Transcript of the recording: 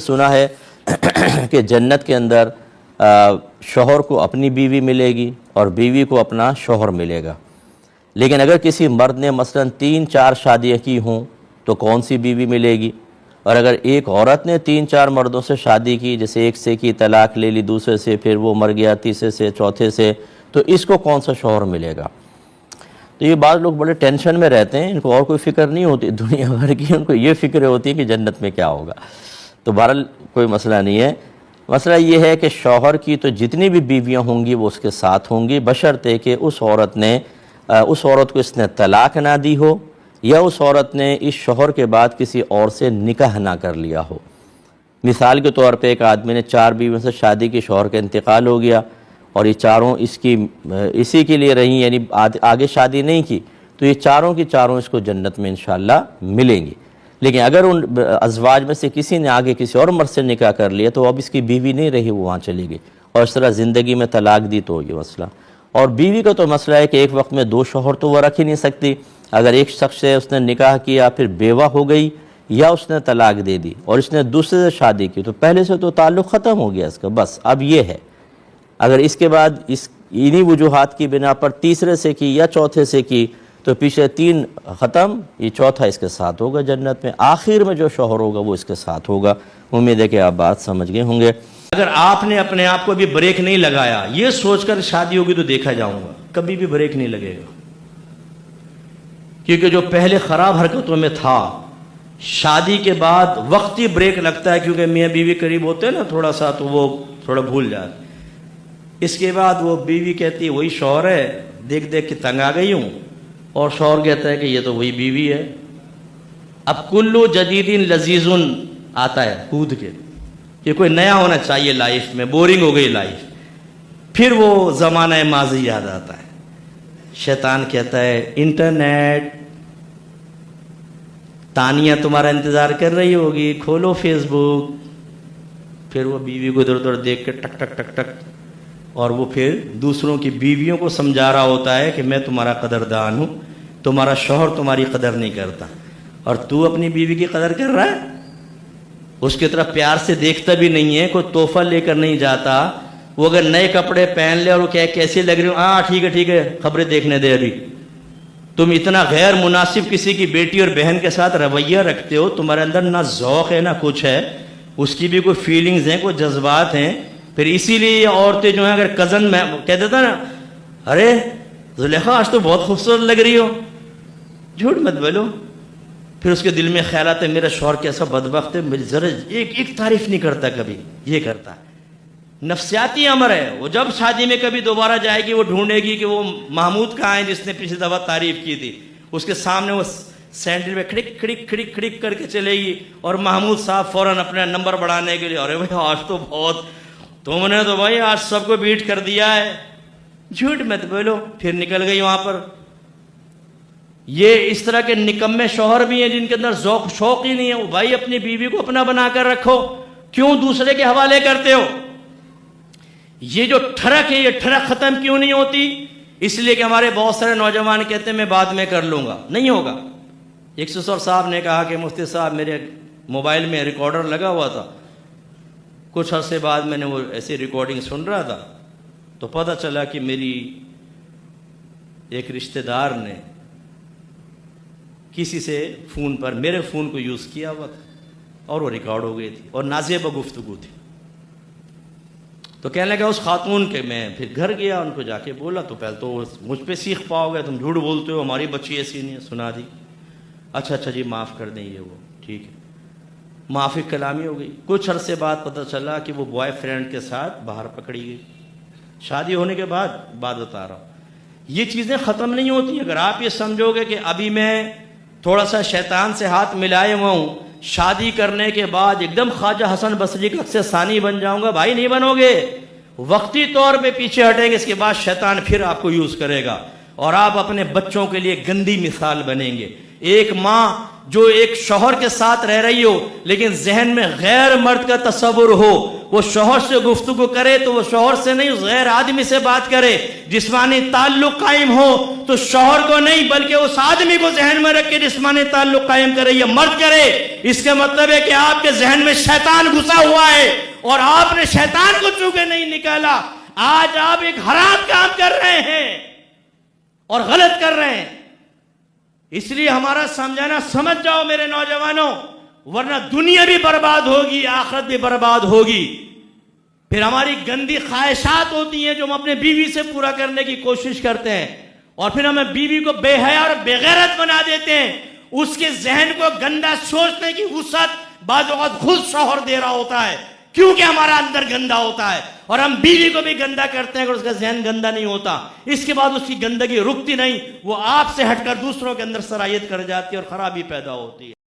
سنا ہے کہ جنت کے اندر شوہر کو اپنی بیوی ملے گی اور بیوی کو اپنا شوہر ملے گا، لیکن اگر کسی مرد نے مثلا 3-4 شادیاں کی ہوں تو کون سی بیوی ملے گی؟ اور اگر ایک عورت نے 3-4 مردوں سے شادی کی، جیسے ایک سے کی طلاق لے لی، دوسرے سے پھر وہ مر گیا، تیسرے سے، چوتھے سے، تو اس کو کون سا شوہر ملے گا؟ تو یہ بعض لوگ بڑے ٹینشن میں رہتے ہیں، ان کو اور کوئی فکر نہیں ہوتی دنیا بھر کی، ان کو یہ فکر ہوتی ہے کہ جنت میں کیا ہوگا۔ تو بہرحال کوئی مسئلہ نہیں ہے، مسئلہ یہ ہے کہ شوہر کی تو جتنی بھی بیویاں ہوں گی وہ اس کے ساتھ ہوں گی، بشرطے کہ اس عورت کو اس نے طلاق نہ دی ہو، یا اس عورت نے اس شوہر کے بعد کسی اور سے نکاح نہ کر لیا ہو۔ مثال کے طور پہ ایک آدمی نے 4 بیویوں سے شادی کی، شوہر کا انتقال ہو گیا اور یہ چاروں اسی کے لیے رہیں، یعنی آگے شادی نہیں کی، تو یہ چاروں کی چاروں اس کو جنت میں انشاءاللہ ملیں گی۔ لیکن اگر ان ازواج میں سے کسی نے آگے کسی اور مرد سے نکاح کر لیا تو اب اس کی بیوی نہیں رہی، وہ وہاں چلی گئی، اور اس طرح زندگی میں طلاق دی تو یہ مسئلہ۔ اور بیوی کا تو مسئلہ ہے کہ ایک وقت میں 2 شوہر تو وہ رکھ ہی نہیں سکتی، اگر ایک شخص سے اس نے نکاح کیا پھر بیوہ ہو گئی یا اس نے طلاق دے دی اور اس نے دوسرے سے شادی کی تو پہلے سے تو تعلق ختم ہو گیا اس کا، بس اب یہ ہے اگر اس کے بعد انہی وجوہات کی بنا پر تیسرے سے کی یا چوتھے سے کی تو پیچھے 3 ختم، یہ چوتھا اس کے ساتھ ہوگا جنت میں، آخر میں جو شوہر ہوگا وہ اس کے ساتھ ہوگا۔ امید ہے کہ آپ بات سمجھ گئے ہوں گے۔ اگر آپ نے اپنے آپ کو بھی بریک نہیں لگایا، یہ سوچ کر شادی ہوگی تو دیکھا جاؤں گا، کبھی بھی بریک نہیں لگے گا، کیونکہ جو پہلے خراب حرکتوں میں تھا، شادی کے بعد وقتی بریک لگتا ہے، کیونکہ میاں بیوی قریب ہوتے ہیں نا تھوڑا سا، تو وہ تھوڑا بھول جاتے۔ اس کے بعد وہ بیوی کہتی ہے وہی شوہر ہے، دیکھ دیکھ کے تنگ آ گئی ہوں، اور شوہر کہتا ہے کہ یہ تو وہی بیوی ہے۔ اب کلو جدید لذیذ آتا ہے کود کے، یہ کوئی نیا ہونا چاہیے لائف میں، بورنگ ہو گئی لائف، پھر وہ زمانہ ماضی یاد آتا ہے۔ شیطان کہتا ہے انٹرنیٹ، تانیہ تمہارا انتظار کر رہی ہوگی، کھولو فیس بک، پھر وہ بیوی کو ادھر ادھر دیکھ کے ٹک ٹک ٹک ٹک، اور وہ پھر دوسروں کی بیویوں کو سمجھا رہا ہوتا ہے کہ میں تمہارا قدردان ہوں، تمہارا شوہر تمہاری قدر نہیں کرتا، اور تو اپنی بیوی کی قدر کر رہا ہے، اس کی طرف پیار سے دیکھتا بھی نہیں ہے، کوئی تحفہ لے کر نہیں جاتا، وہ اگر نئے کپڑے پہن لے اور وہ کہ کیسے لگ رہی ہوں، ہاں ٹھیک ہے خبریں دیکھنے دے ابھی۔ تم اتنا غیر مناسب کسی کی بیٹی اور بہن کے ساتھ رویہ رکھتے ہو، تمہارے اندر نہ ذوق ہے نہ کچھ ہے، اس کی بھی کوئی فیلنگز ہیں، کوئی جذبات ہیں، پھر اسی لیے یہ عورتیں جو ہیں اگر کزن میں کہہ دیتا نا ارے زلیخا آج تو بہت خوبصورت لگ رہی ہو، جھوٹ مت بولو، پھر اس کے دل میں خیالات ہے میرا شوہر کیسا بدبخت ہے، میری ذرا ایک تعریف نہیں کرتا، کبھی یہ کرتا ہے، نفسیاتی امر ہے۔ وہ جب شادی میں کبھی دوبارہ جائے گی وہ ڈھونڈے گی کہ وہ محمود کہاں ہے جس نے پچھلی دفعہ تعریف کی تھی، اس کے سامنے وہ سینڈل میں کھڑک کھڑک کھڑک کھڑک کر کے چلے گی، اور محمود صاحب فوراً اپنا نمبر بڑھانے کے لیے ارے بھائی آج تو بہت، تم نے تو بھائی آج سب کو بیٹ کر دیا ہے، جھوٹ مت بولو، پھر نکل گئی وہاں پر۔ یہ اس طرح کے نکمے شوہر بھی ہیں جن کے اندر ذوق شوق ہی نہیں ہے، وہ بھائی اپنی بیوی کو اپنا بنا کر رکھو، کیوں دوسرے کے حوالے کرتے ہو؟ یہ جو ٹھڑک ہے یہ ٹھڑک ختم کیوں نہیں ہوتی؟ اس لیے کہ ہمارے بہت سارے نوجوان کہتے ہیں میں بعد میں کر لوں گا، نہیں ہوگا۔ ایک سسر صاحب نے کہا کہ مفتی صاحب میرے موبائل میں ریکارڈر لگا ہوا تھا، کچھ عرصے بعد میں نے وہ ایسی ریکارڈنگ سن رہا تھا تو پتہ چلا کہ میری ایک رشتہ دار نے کسی سے فون پر میرے فون کو یوز کیا ہوا تھا اور وہ ریکارڈ ہو گئی تھی اور نازیبہ گفتگو تھی۔ تو کہنے لگا اس خاتون کے، میں پھر گھر گیا ان کو جا کے بولا تو پہلے تو مجھ پہ سیکھ پاؤ گے، تم جھوٹ بولتے ہو، ہماری بچی ایسی نہیں ہے، سنا دی، اچھا جی معاف کر دیں، یہ وہ ٹھیک ہے، معافی کلامی ہو گئی۔ کچھ عرصے بعد پتہ چلا کہ وہ بوائے فرینڈ کے ساتھ باہر پکڑی گئی، شادی ہونے کے بعد بات بتا رہا ہوں۔ یہ چیزیں ختم نہیں ہوتی، اگر آپ یہ سمجھو گے کہ ابھی میں تھوڑا سا شیطان سے ہاتھ ملائے ہوا ہوں، شادی کرنے کے بعد ایک دم خواجہ حسن بصری کا عکس ثانی بن جاؤں گا، بھائی نہیں بنو گے، وقتی طور پہ پیچھے ہٹیں گے، اس کے بعد شیطان پھر آپ کو یوز کرے گا اور آپ اپنے بچوں کے لیے گندی مثال بنیں گے۔ ایک ماں جو ایک شوہر کے ساتھ رہ رہی ہو لیکن ذہن میں غیر مرد کا تصور ہو، وہ شوہر سے گفتگو کرے تو وہ شوہر سے نہیں، اس غیر آدمی سے بات کرے. جسمانی تعلق قائم ہو تو شوہر کو نہیں بلکہ اس آدمی کو ذہن میں رکھ کے جسمانی تعلق قائم کرے. یہ مرد کرے. اس کا مطلب ہے کہ آپ کے ذہن میں شیطان گھسا ہوا ہے اور آپ نے شیطان کو چونکہ نہیں نکالا، آج آپ ایک حرام کام کر رہے ہیں اور غلط کر رہے ہیں. اس لیے ہمارا سمجھانا، سمجھ جاؤ میرے نوجوانوں، ورنہ دنیا بھی برباد ہوگی، آخرت بھی برباد ہوگی. پھر ہماری گندی خواہشات ہوتی ہیں جو ہم اپنے بیوی سے پورا کرنے کی کوشش کرتے ہیں، اور پھر ہمیں بیوی کو بے حیا اور بے غیرت بنا دیتے ہیں. اس کے ذہن کو گندا سوچنے کی وسعت بعض اوقات خود شوہر دے رہا ہوتا ہے، کیونکہ ہمارا اندر گندا ہوتا ہے، اور ہم بیوی کو بھی گندا کرتے ہیں اگر اس کا ذہن گندا نہیں ہوتا. اس کے بعد اس کی گندگی رکتی نہیں، وہ آپ سے ہٹ کر دوسروں کے اندر سرایت کر جاتی ہے اور خرابی پیدا ہوتی ہے.